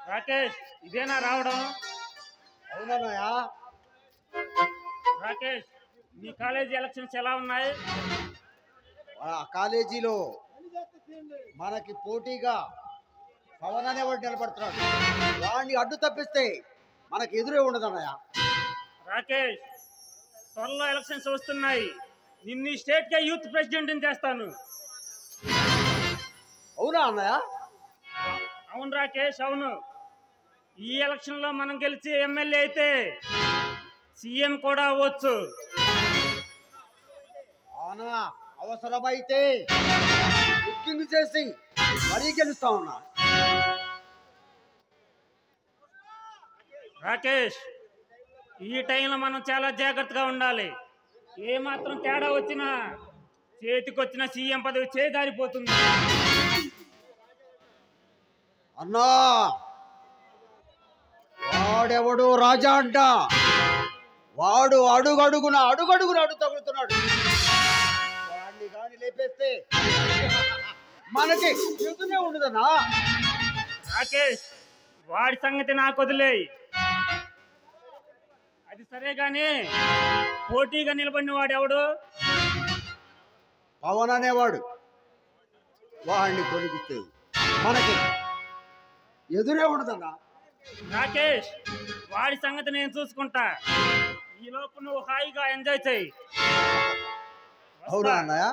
రాకేష్ ఇదేనా రావడం? అవునన్నయ్య. రాకేష్ మీ కాలేజీ ఎలక్షన్స్ ఎలా ఉన్నాయి? ఆ కాలేజీలో మనకి పోటీగా పవన్ అనేవాడు నిలబడుతున్నాడు. వాడిని అడ్డు తప్పిస్తే మనకి ఎదురే ఉండదన్నయ్య. రాకేష్ త్వరలో ఎలక్షన్స్ వస్తున్నాయి. నిన్ను స్టేట్ కే యూత్ ప్రెసిడెంట్ చేస్తాను. అవునా అన్నయ్య? అవును రాకేష్, అవును. ఈ ఎలక్షన్ లో మనం గెలిచి ఎమ్మెల్యే అయితే సీఎం కూడా అవ్వచ్చు. అవునా? అవసరమైతే బుకింగ్ చేసి మరీ గెలుస్తా ఉన్నా. రాకేష్ ఈ టైంలో మనం చాలా జాగ్రత్తగా ఉండాలి. ఏ మాత్రం తేడా వచ్చినా చేతికొచ్చిన సీఎం పదవి చేదారిపోతుంది. అన్నా, వాడెవడు రాజా అంట. వాడు అడుగడుగున అడు తగులుతున్నాడు. వాడిని గాని లేపేస్తే మనకి ఎదునే ఉండదన్నా. రాకేష్ వాడి సంగతి నాకు వదిలేయి. అది సరే గాని పోటీగా నిలబడిన వాడెవడు? పవన్ అనేవాడు. వాడిని తొలగిస్తే మనకి ఎదురే ఉండదన్నా. రాకేష్ వాడి సంగతి నేను చూసుకుంటా. ఈ లోపు నువ్వు హాయిగా ఎంజాయ్ చెయ్యి. అవునా అన్నయ్య?